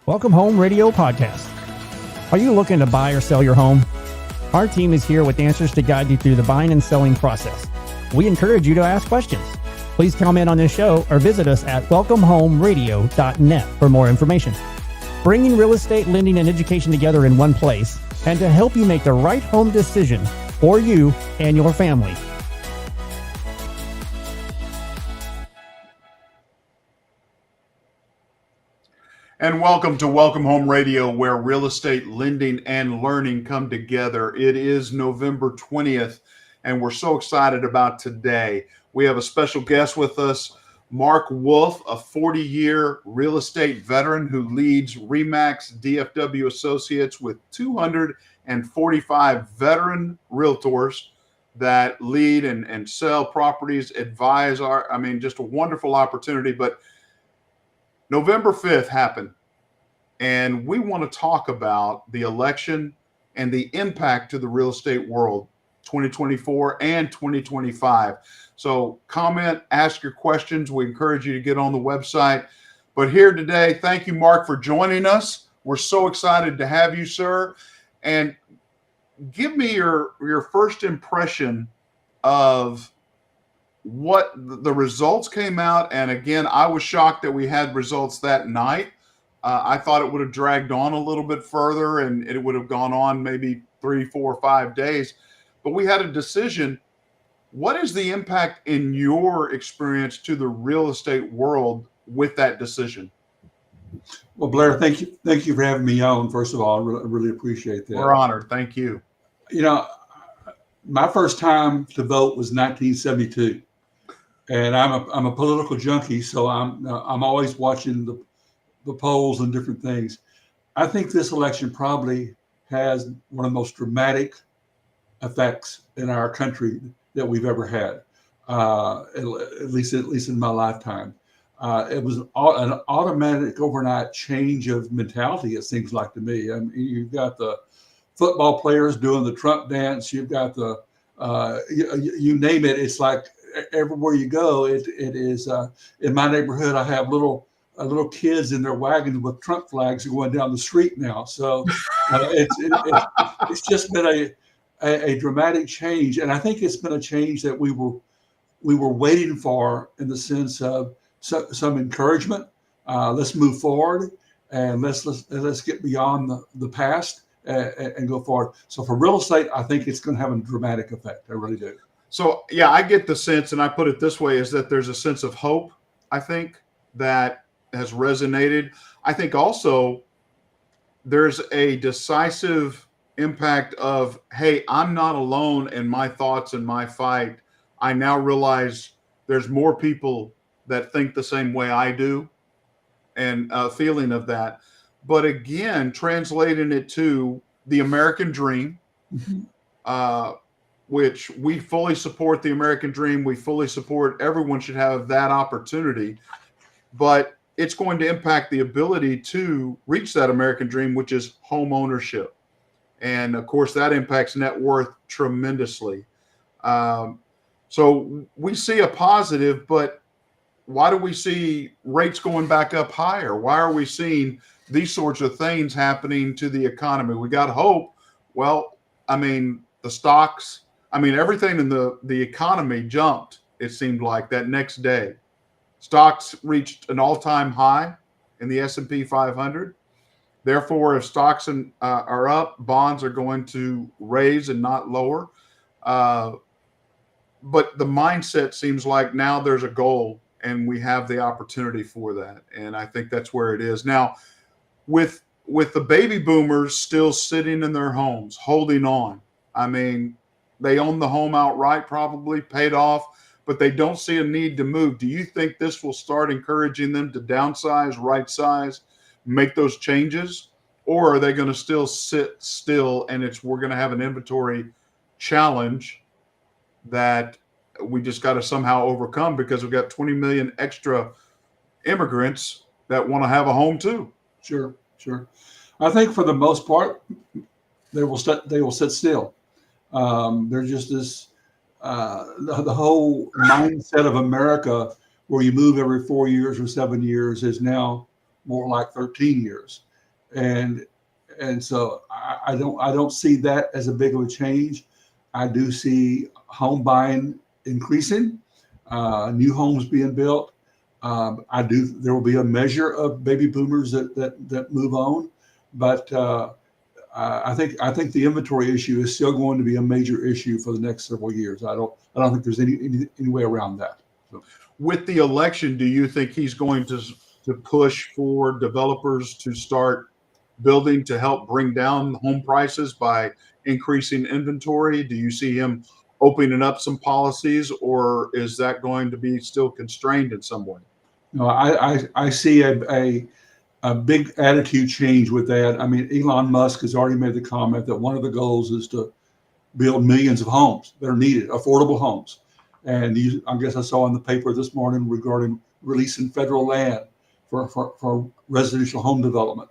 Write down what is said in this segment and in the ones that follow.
Welcome Home Radio Podcast. Are you looking to buy or sell your home? Our team is here with answers to guide you through the buying and selling process. We encourage you to ask questions. Please comment on this show or visit us at welcomehomeradio.net for more information. Bringing real estate, lending, and education together in one place, and to help you make the right home decision for you and your family. And welcome to Welcome Home Radio, where real estate, lending, and learning come together. It is November 20th, and we're so excited about today. We have a special guest with us, Mark Wolf, a 40-year real estate veteran who leads RE/MAX DFW Associates with 245 veteran realtors that lead and sell properties, advise just a wonderful opportunity. But November 5th happened, and we want to talk about the election and the impact to the real estate world, 2024 and 2025. So comment, ask your questions. We encourage you to get on the website. But here today, thank you, Mark, for joining us. We're so excited to have you, sir. And give me your first impression of what the results came out. And again, I was shocked that we had results that night. I thought it would have dragged on a little bit further and it would have gone on maybe 3, 4, 5 days. But we had a decision. What is the impact in your experience to the real estate world with that decision? Well, Blair, thank you for having me on. First of all, I really appreciate that. We're honored. Thank you. You know, my first time to vote was 1972. And I'm a political junkie, so I'm always watching the polls and different things. I think this election probably has one of the most dramatic effects in our country that we've ever had, at least in my lifetime. It was an automatic overnight change of mentality, it seems like to me. I mean, you've got the football players doing the Trump dance. You've got the you name it. It's like everywhere you go, it is. In my neighborhood, I have little kids in their wagons with Trump flags going down the street now. So it's just been a dramatic change, and I think it's been a change that we were waiting for, in the sense of some encouragement. Let's move forward, and let's get beyond the past and go forward. So for real estate, I think it's going to have a dramatic effect. I really do. So, yeah, I get the sense, and I put it this way, is that there's a sense of hope, I think, that has resonated. I think also there's a decisive impact of, hey, I'm not alone in my thoughts and my fight. I now realize there's more people that think the same way I do, and a feeling of that. But again, translating it to the American dream, which we fully support the American dream. We fully support everyone should have that opportunity, but it's going to impact the ability to reach that American dream, which is home ownership. And of course, that impacts net worth tremendously. So we see a positive, but why do we see rates going back up higher? Why are we seeing these sorts of things happening to the economy? We got hope. Well, the stocks, everything in the economy jumped, it seemed like, that next day. Stocks reached an all-time high in the S&P 500. Therefore, if stocks are up, bonds are going to raise and not lower. But the mindset seems like now there's a goal and we have the opportunity for that. And I think that's where it is. Now, with the baby boomers still sitting in their homes, holding on. They own the home outright, probably paid off, but they don't see a need to move. Do you think this will start encouraging them to downsize, right size, make those changes? Or are they going to still sit still and we're going to have an inventory challenge that we just got to somehow overcome because we've got 20 million extra immigrants that want to have a home too? Sure. I think for the most part, they will sit still. There's just this the whole mindset of America, where you move every 4 years or 7 years, is now more like 13 years. and so I don't see that as a big of a change. I do see home buying increasing, new homes being built. There will be a measure of baby boomers that move on, but I think the inventory issue is still going to be a major issue for the next several years. I don't think there's any way around that. So. With the election, do you think he's going to push for developers to start building to help bring down home prices by increasing inventory? Do you see him opening up some policies, or is that going to be still constrained in some way? No, I see a big attitude change with that. I mean, Elon Musk has already made the comment that one of the goals is to build millions of homes that are needed, affordable homes. And I guess I saw in the paper this morning regarding releasing federal land for residential home development.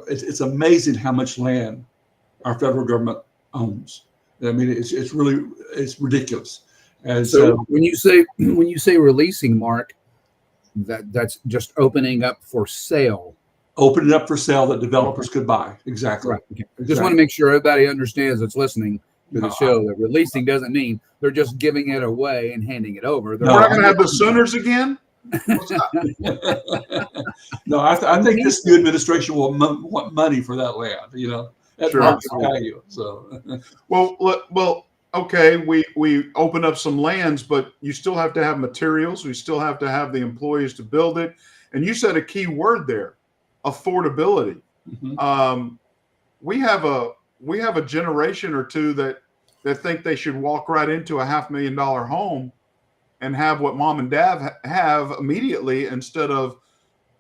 It's amazing how much land our federal government owns. I mean, it's ridiculous. And so when you say releasing, Mark, that's just opening up for sale. Opening up for sale that developers could buy. Exactly. Right. Okay. Just want to make sure everybody understands that's listening to the show that releasing doesn't mean they're just giving it away and handing it over. We're not going to have the Sooners again. No, I think this new administration will want money for that land. At market value. So, well, okay, we open up some lands, but you still have to have materials. We still have to have the employees to build it. And you said a key word there: affordability. Mm-hmm. We have a generation or two that think they should walk right into a $500,000 home and have what mom and dad have immediately, instead of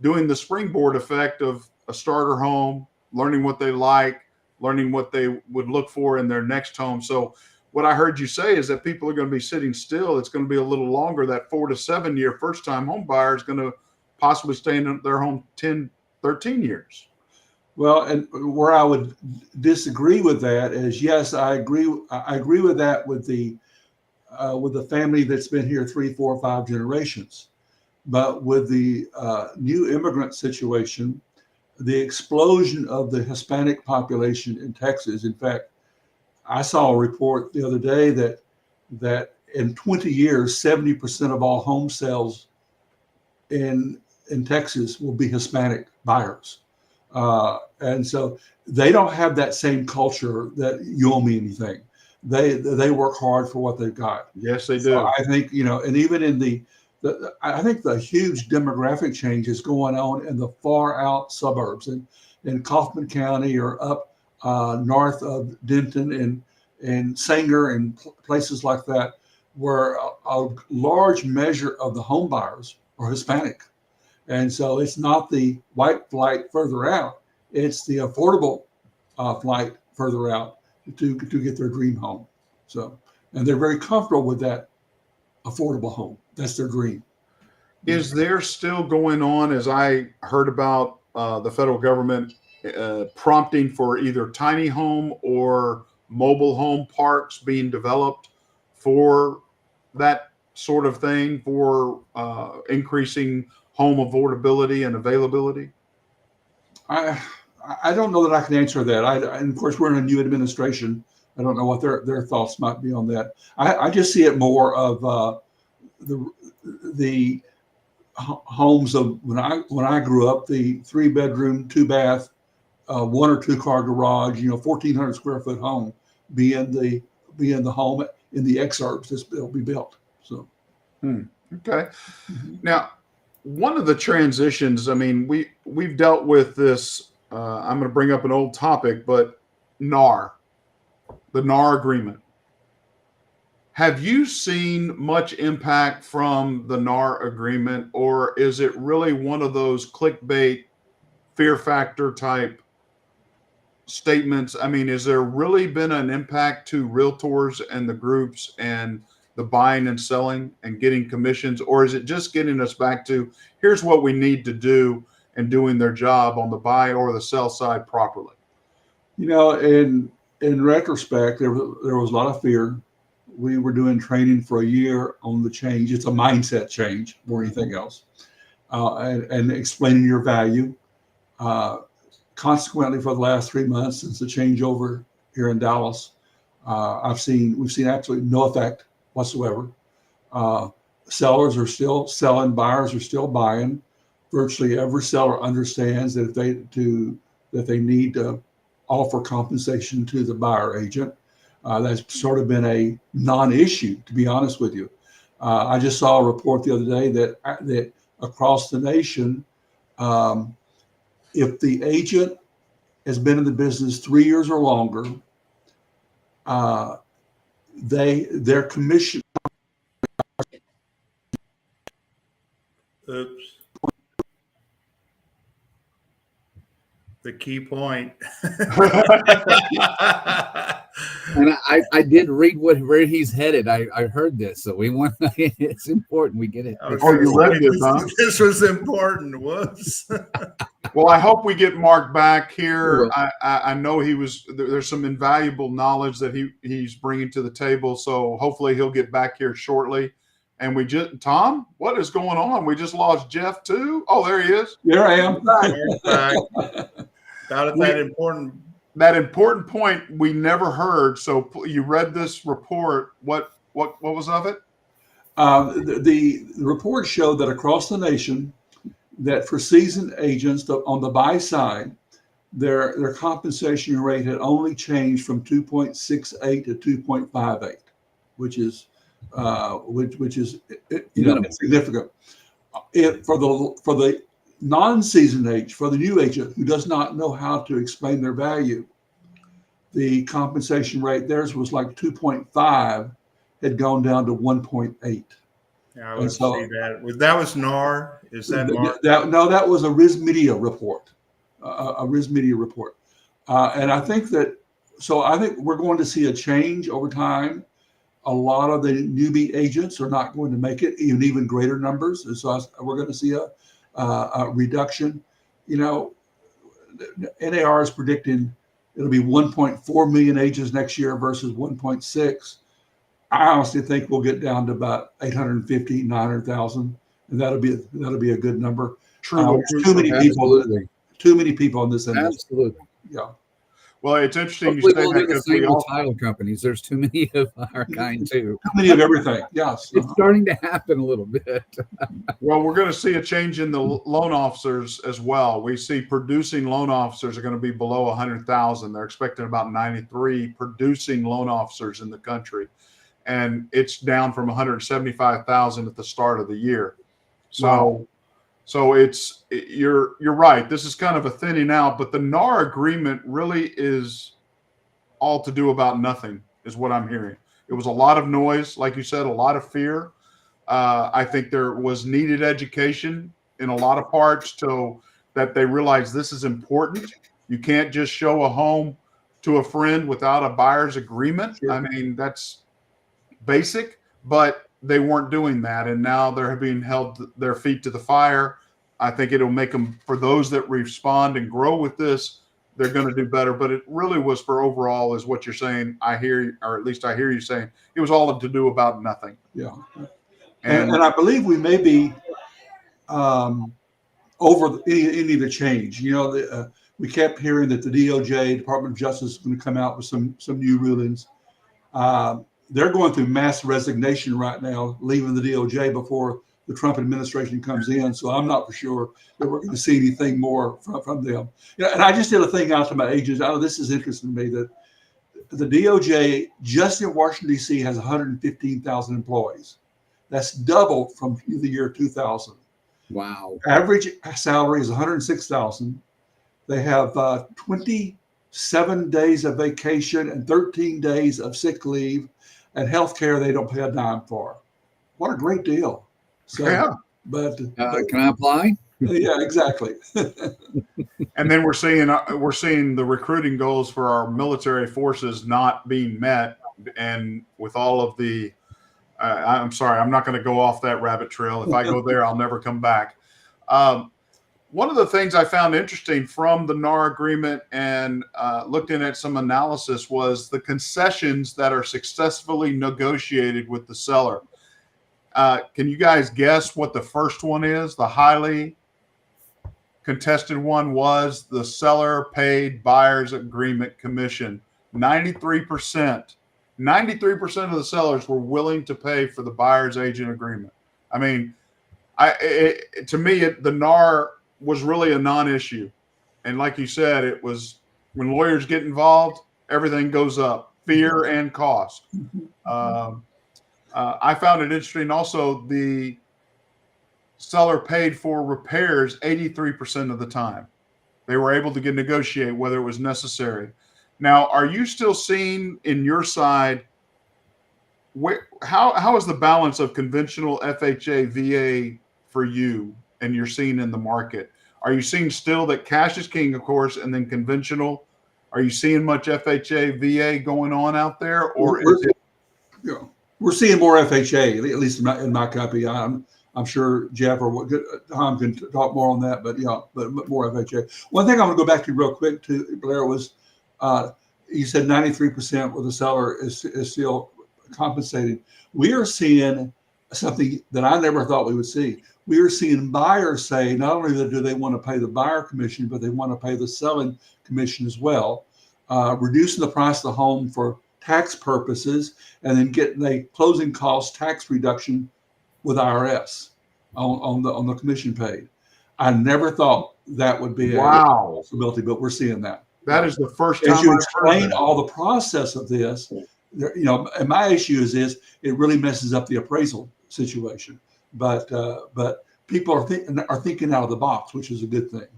doing the springboard effect of a starter home, learning what they like, learning what they would look for in their next home. So what I heard you say is that people are going to be sitting still. It's going to be a little longer. That 4 to 7 year first time home buyer is going to possibly stay in their home 10, 13 years. Well, and where I would disagree with that is, yes, I agree with that with the family that's been here 3, 4, 5 generations. But with the new immigrant situation, the explosion of the Hispanic population in Texas. In fact, I saw a report the other day that in 20 years, 70% of all home sales in Texas will be Hispanic buyers. And so they don't have that same culture that you owe me anything. They work hard for what they've got. Yes, they do. So I think, and even in I think the huge demographic change is going on in the far out suburbs in Kaufman County or up north of Denton and Sanger and places like that, where a large measure of the home buyers are Hispanic. And so it's not the white flight further out, it's the affordable flight further out to get their dream home. So, and they're very comfortable with that affordable home. That's their dream. Is there still going on, as I heard about the federal government prompting for either tiny home or mobile home parks being developed for that sort of thing, for increasing home affordability and availability? I don't know that I can answer that. And of course, we're in a new administration. I don't know what their thoughts might be on that. I just see it more of the homes of when I grew up, the 3-bedroom, 2-bath, 1 or 2 car garage, 1,400 square foot home being the home in the exurbs that'll be built. So, okay. Mm-hmm. Now, one of the transitions, I mean, we've dealt with this. I'm going to bring up an old topic, but NAR, the NAR agreement. Have you seen much impact from the NAR agreement, or is it really one of those clickbait, fear factor type statements? I mean, has there really been an impact to realtors and the groups and the buying and selling and getting commissions, or is it just getting us back to here's what we need to do and doing their job on the buy or the sell side properly? In retrospect, there was a lot of fear. We were doing training for a year on the change. It's a mindset change more than anything else, and explaining your value. consequently, for the last 3 months since the changeover here in Dallas, we've seen absolutely no effect whatsoever. Sellers are still selling, buyers are still buying. Virtually every seller understands that that they need to offer compensation to the buyer agent. That's sort of been a non-issue, to be honest with you. I just saw a report the other day that across the nation, if the agent has been in the business 3 years or longer, their commission. Oops. The key point. And I did read where he's headed. I heard this, so we want. It's important we get it. Oh, you read this, huh? This was important. Whoops. Well, I hope we get Mark back here. I know there's some invaluable knowledge that he's bringing to the table. So hopefully he'll get back here shortly. And Thom, what is going on? We just lost Jeff too. Oh, there he is. There I am. That important point we never heard. So you read this report. What was of it? The report showed that across the nation, that for seasoned agents on the buy side, their compensation rate had only changed from 2.68 to 2.58, which is significant. For the non-seasoned agent, for the new agent who does not know how to explain their value, the compensation rate, theirs was like 2.5, had gone down to 1.8. Yeah, I would see that. That was NAR. Is that NAR? No, that was a RIS Media report. And I think we're going to see a change over time. A lot of the newbie agents are not going to make it in even greater numbers. And so we're going to see a reduction. NAR is predicting it'll be 1.4 million agents next year versus 1.6. I honestly think we'll get down to about 850, 900,000, and that'll be a good number. True. Too many people in this industry. Absolutely. Yeah. Well, it's interesting Hopefully you say we'll that do the because same with title companies. There's too many of our kind too. Too many of everything. Yes. It's starting to happen a little bit. Well, we're going to see a change in the loan officers as well. We see producing loan officers are going to be below 100,000. They're expecting about 93 producing loan officers in the country, and it's down from 175,000 at the start of the year. So you're right. This is kind of a thinning out, but the NAR agreement really is all to do about nothing, is what I'm hearing. It was a lot of noise, like you said, a lot of fear. I think there was needed education in a lot of parts so that they realize this is important. You can't just show a home to a friend without a buyer's agreement. Sure. I mean, that's basic, but they weren't doing that, and now they're being held their feet to the fire. I think it'll make them, for those that respond and grow with this, they're going to do better. But it really was for overall, is what you're saying. I hear, or at least I hear you saying, it was all to do about nothing. Yeah. And I believe we may be over any of the change. We kept hearing that the DOJ, Department of Justice, is going to come out with some new rulings. They're going through mass resignation right now, leaving the DOJ before the Trump administration comes in. So I'm not for sure that we're going to see anything more from them. And I just did a thing out to my agents. This is interesting to me, that the DOJ just in Washington, D.C. has 115,000 employees. That's double from the year 2000. Wow. Average salary is 106,000. They have 27 days of vacation and 13 days of sick leave, and healthcare they don't pay a dime for. What a great deal. So, yeah. But can I apply? Yeah, exactly. And then we're seeing the recruiting goals for our military forces not being met, and with all of the I'm sorry, I'm not going to go off that rabbit trail. If I go there, I'll never come back. One of the things I found interesting from the NAR agreement and looking at some analysis was the concessions that are successfully negotiated with the seller. Can you guys guess what the first one is? The highly contested one was the seller paid buyer's agreement commission. 93%. 93% of the sellers were willing to pay for the buyer's agent agreement. I mean, to me, the NAR was really a non-issue. And like you said, it was when lawyers get involved, everything goes up, fear and cost. I found it interesting. Also, the seller paid for repairs 83% of the time. They were able to negotiate whether it was necessary. Now, are you still seeing in your side, how is the balance of conventional FHA, VA for you and you're seeing in the market? Are you seeing still that cash is king, of course, and then conventional? Are you seeing much FHA, VA going on out there, or is it? We're seeing more FHA, at least in my company. I'm sure Jeff or Thom can talk more on that, but more FHA. One thing I want to go back to real quick to Blair was, you said 93% of the seller is still compensated. We are seeing something that I never thought we would see. We are seeing buyers say not only do they want to pay the buyer commission, but they want to pay the selling commission as well, reducing the price of the home for tax purposes, and then getting a closing cost tax reduction with IRS on the commission paid. I never thought that would be a possibility, but we're seeing that. That is the first time as you explain all the process of this. And my issue is it really messes up the appraisal situation. But people are thinking out of the box, which is a good thing.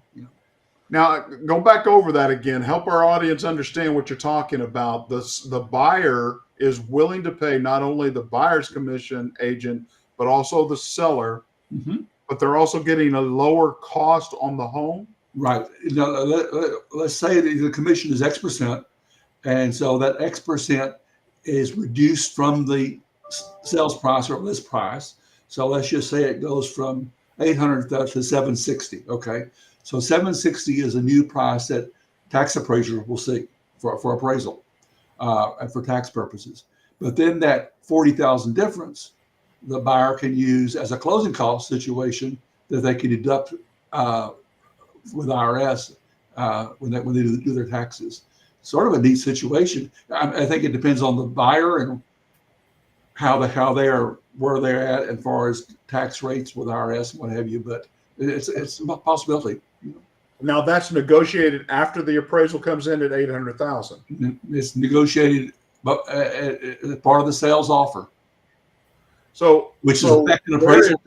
Now, go back over that again. Help our audience understand what you're talking about. The buyer is willing to pay not only the buyer's commission agent, but also the seller. Mm-hmm. But they're also getting a lower cost on the home. Right. Let's say the commission is X%, and so that X% is reduced from the sales price or list price. So let's just say it goes from $800 to $760. Okay. So $760 is a new price that tax appraisers will see for appraisal and for tax purposes. But then that $40,000 difference, the buyer can use as a closing cost situation that they can deduct with IRS when they do their taxes. Sort of a neat situation. I think it depends on the buyer and where they're at as far as tax rates with IRS and what have you. But it's a possibility. Now that's negotiated after the appraisal comes in at $800,000. It's negotiated, but part of the sales offer. So, which is affecting appraisal.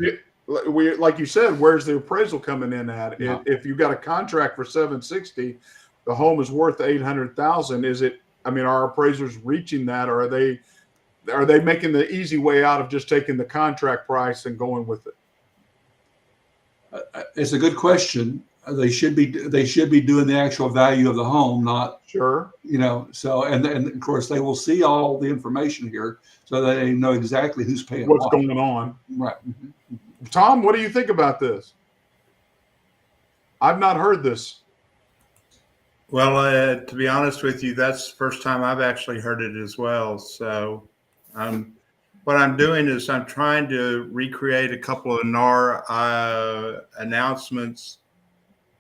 Like you said, where's the appraisal coming in at? Yeah. If you've got a contract for $760, the home is worth $800,000. Is it? I mean, are appraisers reaching that, or are they making the easy way out of just taking the contract price and going with it? It's a good question. They should be doing the actual value of the home, not sure. So and of course they will see all the information here, so that they know exactly who's paying what's going on. Right. Thom, what do you think about this? I've not heard this. Well, to be honest with you, that's the first time I've actually heard it as well. So what I'm doing is I'm trying to recreate a couple of NAR announcements.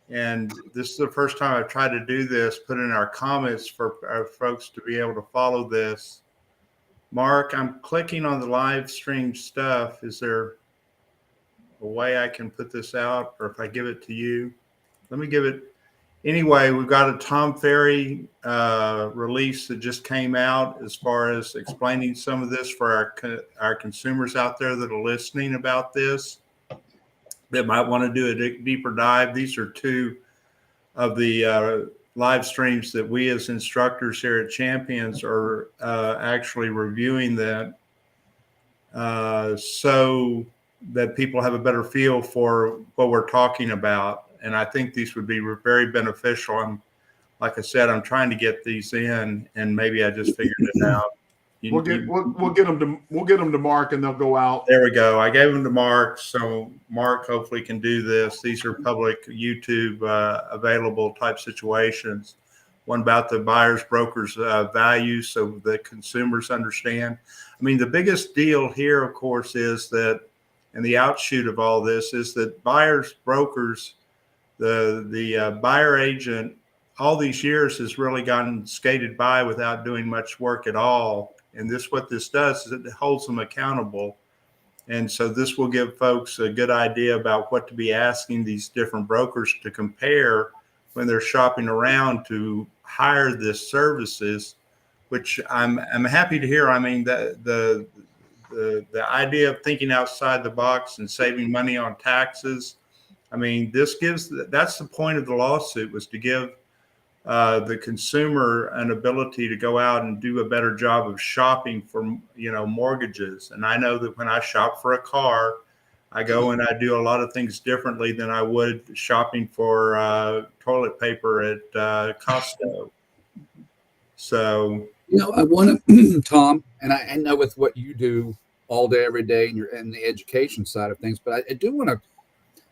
And this is the first time I've tried to do this, put in our comments for our folks to be able to follow this. Mark, I'm clicking on the live stream stuff. Is there a way I can put this out, or if I give it to you? Let me give it. Anyway, we've got a Tom Ferry release that just came out as far as explaining some of this for our consumers out there that are listening about this, that might want to do a deeper dive. These are two of the live streams that we as instructors here at Champions are actually reviewing that so that people have a better feel for what we're talking about. And I think these would be very beneficial. Like I said, I'm trying to get these in, and maybe I just figured it out. We'll get them to Mark, and they'll go out. There we go. I gave them to Mark, so Mark hopefully can do this. These are public YouTube available type situations. One about the buyers brokers value, so the consumers understand. I mean, the biggest deal here, of course, is that, and the outshoot of all this is that buyers brokers The buyer agent all these years has really gotten skated by without doing much work at all. And what this does is it holds them accountable. And so this will give folks a good idea about what to be asking these different brokers to compare when they're shopping around to hire this services, which I'm happy to hear. I mean, the idea of thinking outside the box and saving money on taxes. I mean, that's the point of the lawsuit, was to give the consumer an ability to go out and do a better job of shopping for, mortgages. And I know that when I shop for a car, I go and I do a lot of things differently than I would shopping for toilet paper at Costco. So, I want to, Thom, and I know with what you do all day, every day, and you're in the education side of things, but I do want to,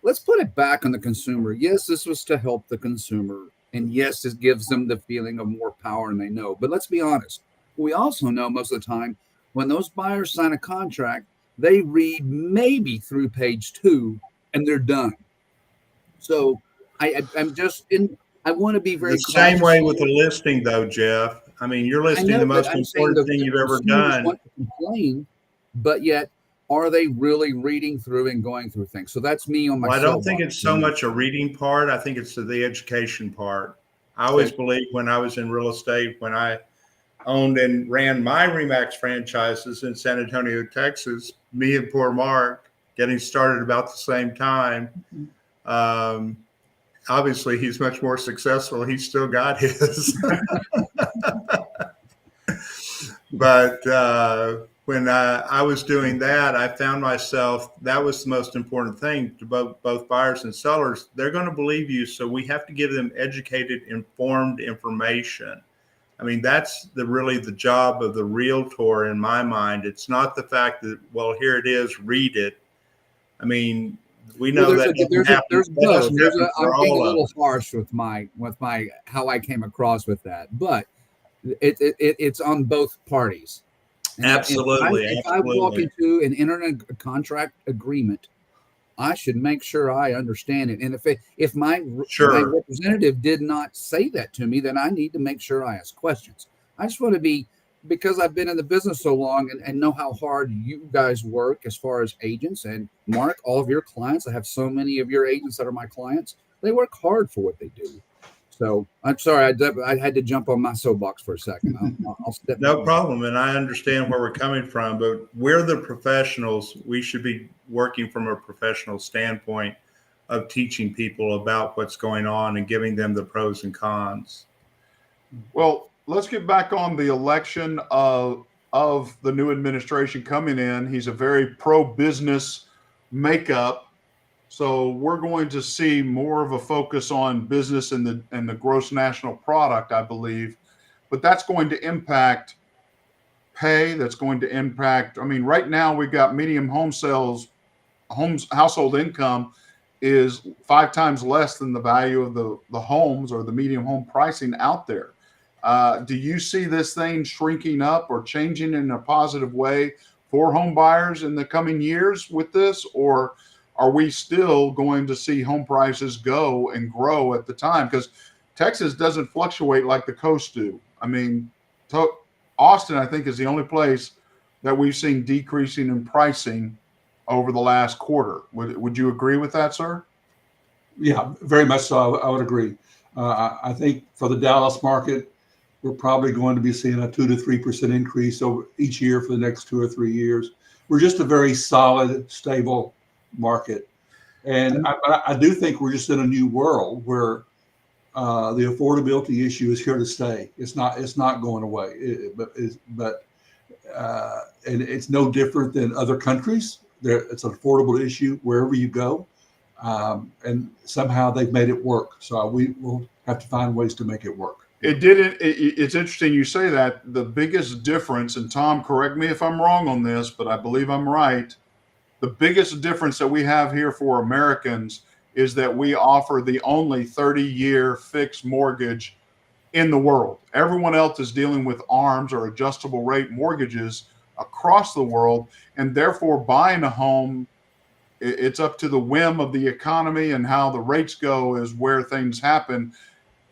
let's put it back on the consumer. Yes, this was to help the consumer. And yes, it gives them the feeling of more power, and they know. But let's be honest. We also know most of the time when those buyers sign a contract, they read maybe through page 2 and they're done. So I'm just in. I want to be very the same way with the listing, though, Jeff. I mean, you're listing the most important thing you've ever done. Want to complain, but yet, are they really reading through and going through things? So that's me on my. Well, I don't think it's so much a reading part. I think it's the education part. I always believed when I was in real estate, when I owned and ran my RE/MAX franchises in San Antonio, Texas, me and poor Mark getting started about the same time. Obviously, he's much more successful. He's still got his. But when I was doing that, I found myself, that was the most important thing to both buyers and sellers. They're going to believe you, so we have to give them educated, informed information. I mean, that's really the job of the realtor in my mind. It's not the fact that, well, here it is, read it. I mean, we know that there's both. I'm being a little harsh with my how I came across with that, but it's on both parties. And absolutely. If I walk into and enter a contract agreement, I should make sure I understand it. And if my representative did not say that to me, then I need to make sure I ask questions. I just want to be, because I've been in the business so long and know how hard you guys work as far as agents, and Mark, all of your clients. I have so many of your agents that are my clients. They work hard for what they do. So I'm sorry, I had to jump on my soapbox for a second. I'll step. No problem, and I understand where we're coming from, but we're the professionals. We should be working from a professional standpoint of teaching people about what's going on and giving them the pros and cons. Well, let's get back on the election of the new administration coming in. He's a very pro-business makeup. So we're going to see more of a focus on business and the gross national product, I believe. But that's going to impact pay. That's going to impact. I mean, right now we've got median household income is 5 times less than the value of the homes or the median home pricing out there. Do you see this thing shrinking up or changing in a positive way for home buyers in the coming years with this, or are we still going to see home prices go and grow at the time? Because Texas doesn't fluctuate like the coast do. I mean, Austin, I think, is the only place that we've seen decreasing in pricing over the last quarter. Would you agree with that, sir? Yeah, very much so. I would agree. I think for the Dallas market, we're probably going to be seeing a 2 to 3% increase over each year for the next 2 or 3 years. We're just a very solid, stable market. And I do think we're just in a new world where the affordability issue is here to stay. It's not going away. But it's no different than other countries. It's an affordable issue wherever you go. And somehow they've made it work. So we will have to find ways to make it work. It's interesting you say that. The biggest difference, and Thom, correct me if I'm wrong on this, but I believe I'm right. The biggest difference that we have here for Americans is that we offer the only 30-year fixed mortgage in the world. Everyone else is dealing with ARMs or adjustable rate mortgages across the world, and therefore buying a home it's up to the whim of the economy, and how the rates go is where things happen.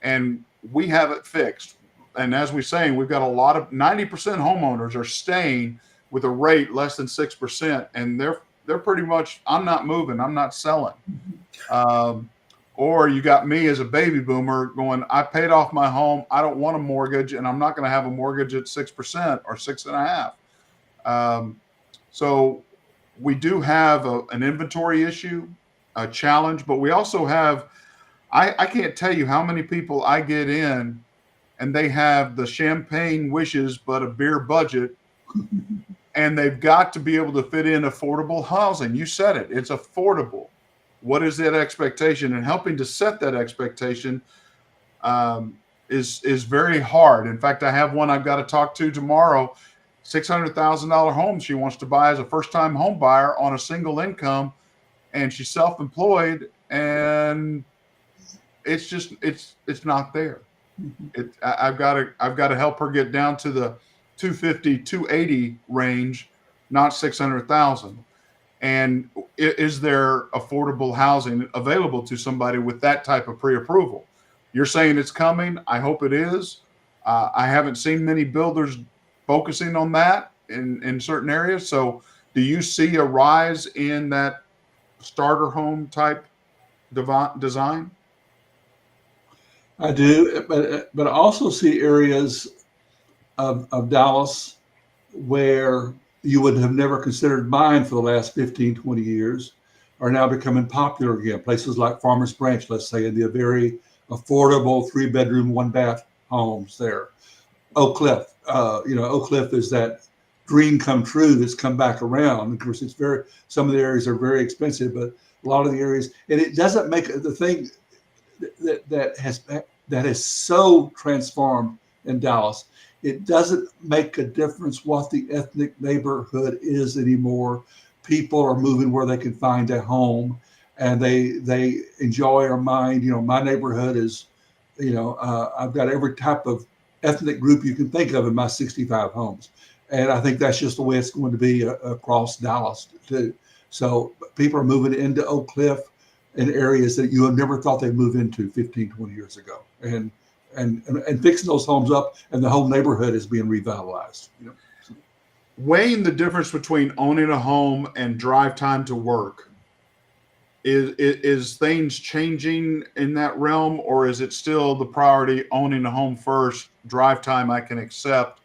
And we have it fixed. And as we're saying, we've got a lot of 90% homeowners are staying with a rate less than 6%. And they're pretty much, I'm not moving, I'm not selling. Or you got me as a baby boomer going, I paid off my home, I don't want a mortgage, and I'm not going to have a mortgage at 6% or 6.5%. So we do have an inventory issue, a challenge, but we also have, I can't tell you how many people I get in and they have the champagne wishes, but a beer budget. And they've got to be able to fit in affordable housing. You said it, it's affordable. What is that expectation? And helping to set that expectation is very hard. In fact, I have one I've got to talk to tomorrow, $600,000 home she wants to buy as a first-time home buyer on a single income, and she's self-employed, and it's just it's not there. I've got to help her get down to the 250, 280 range, not 600,000. And is there affordable housing available to somebody with that type of pre-approval? You're saying it's coming. I hope it is. I haven't seen many builders focusing on that in certain areas. So do you see a rise in that starter home type design? I do, but I also see areas of Dallas where you would have never considered mine for the last 15, 20 years are now becoming popular again. Places like Farmers Branch, let's say, and the very affordable 3-bedroom, 1-bath homes there. Oak Cliff, Oak Cliff is that dream come true that's come back around. Of course, some of the areas are very expensive, but a lot of the areas, and it doesn't make the thing that has so transformed in Dallas. It doesn't make a difference what the ethnic neighborhood is anymore. People are moving where they can find a home, and they enjoy our mind. My neighborhood is, I've got every type of ethnic group you can think of in my 65 homes. And I think that's just the way it's going to be across Dallas too. So people are moving into Oak Cliff in areas that you have never thought they'd move into 15, 20 years ago. And fixing those homes up, and the whole neighborhood is being revitalized. Weighing the difference between owning a home and drive time to work, is things changing in that realm, or is it still the priority owning a home first, drive time I can accept?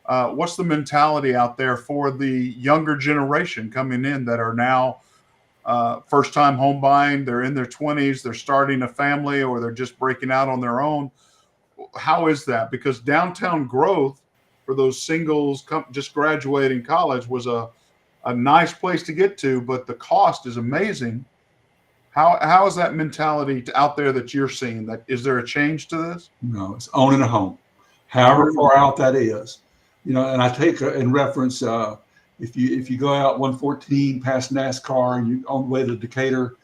What's the mentality out there for the younger generation coming in that are now first time home buying? They're in their 20s, they're starting a family, or they're just breaking out on their own. How is that? Because downtown growth for those singles just graduating college was a nice place to get to, but the cost is amazing. How is that mentality out there that you're seeing? Is there a change to this? No, it's owning a home, however far out that is. And I take in reference, if you go out 114 past NASCAR and you on the way to Decatur,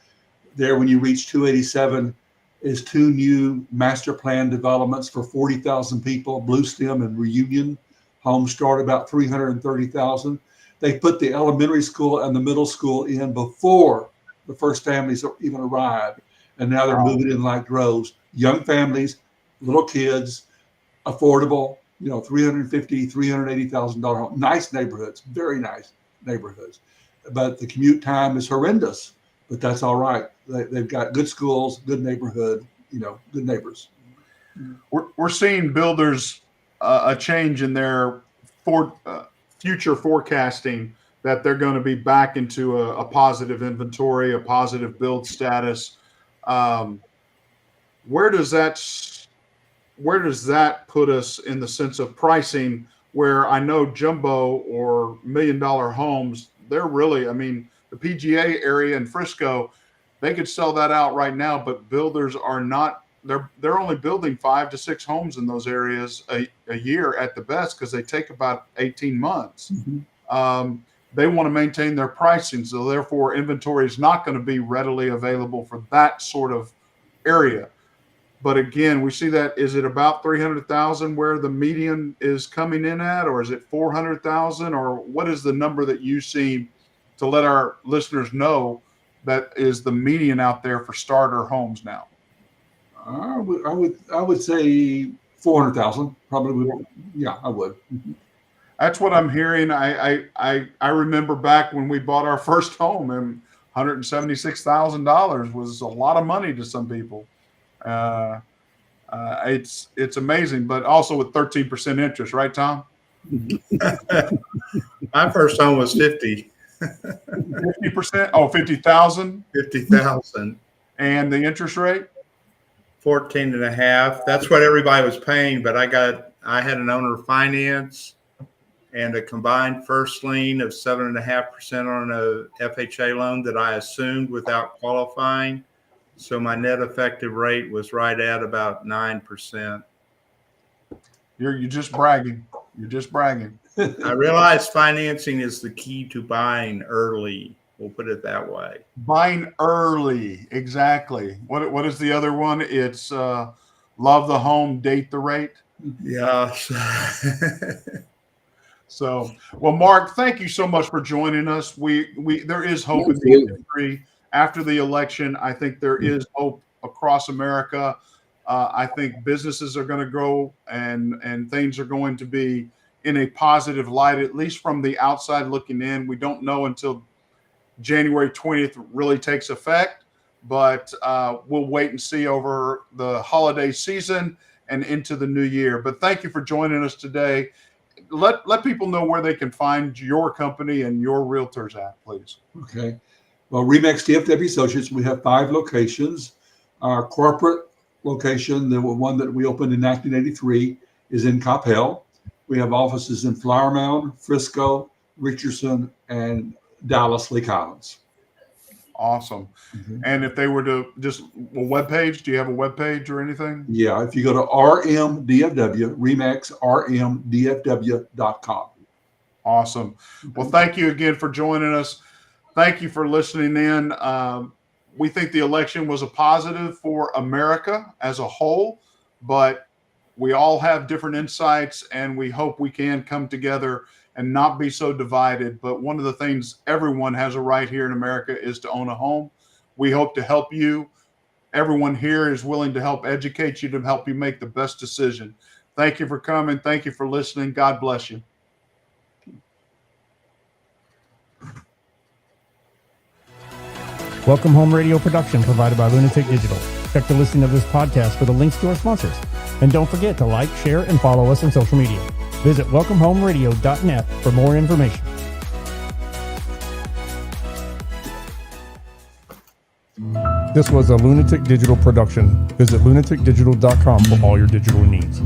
there when you reach 287 is 2 new master plan developments for 40,000 people, Blue Stem and Reunion. Homes start about 330,000. They put the elementary school and the middle school in before the first families even arrived. And now they're moving in like droves. Young families, little kids, affordable, $350,000, $380,000 home. Nice neighborhoods, very nice neighborhoods. But the commute time is horrendous, but that's all right. They've got good schools, good neighborhood, good neighbors. We're seeing builders a change in their future forecasting, that they're going to be back into a positive inventory, a positive build status. Where does that put us in the sense of pricing, where I know jumbo or $1 million homes, they're really, the PGA area in Frisco, they could sell that out right now, but builders are not, they're only building 5 to 6 homes in those areas a year at the best, because they take about 18 months. Mm-hmm. They want to maintain their pricing, so therefore inventory is not going to be readily available for that sort of area. But again, we see that, is it about 300,000 where the median is coming in at, or is it 400,000, or what is the number that you see to let our listeners know that is the median out there for starter homes now? I would say 400,000 probably would. Yeah, I would. That's what I'm hearing. I remember back when we bought our first home, and $176,000 was a lot of money to some people. It's amazing, but also with 13% interest, right, Thom? My first home was 50. 50%? Oh, 50,000? 50,000. And the interest rate? 14 and a half. That's what everybody was paying, but I had an owner finance and a combined first lien of 7.5% on a FHA loan that I assumed without qualifying. So my net effective rate was right at about 9%. You're just bragging. You're just bragging. I realize financing is the key to buying early. We'll put it that way. Buying early, exactly. What is the other one? It's love the home, date the rate. Yeah. So, well, Mark, thank you so much for joining us. There is hope in the industry after the election. I think there is hope across America. I think businesses are going to grow and things are going to be in a positive light, at least from the outside looking in. We don't know until January 20th really takes effect, but we'll wait and see over the holiday season and into the new year. But thank you for joining us today. Let people know where they can find your company and your realtors at, please. Okay. Well, Remax DFW Associates, we have 5 locations. Our corporate location, the one that we opened in 1983, is in Coppell. We have offices in Flower Mound, Frisco, Richardson, and Dallas, Lake Highlands. Awesome. Mm-hmm. And if they were to just a webpage, do you have a webpage or anything? Yeah, if you go to RMDFW, RemaxRMDFW.com. Awesome. Well, thank you again for joining us. Thank you for listening in. We think the election was a positive for America as a whole, but we all have different insights, and we hope we can come together and not be so divided. But one of the things everyone has a right here in America is to own a home. We hope to help you. Everyone here is willing to help educate you, to help you make the best decision. Thank you for coming. Thank you for listening. God bless you. Welcome Home Radio production provided by Lunatic Digital. Check the listing of this podcast for the links to our sponsors. And don't forget to like, share, and follow us on social media. Visit welcomehomeradio.net for more information. This was a Lunatic Digital production. Visit lunaticdigital.com for all your digital needs.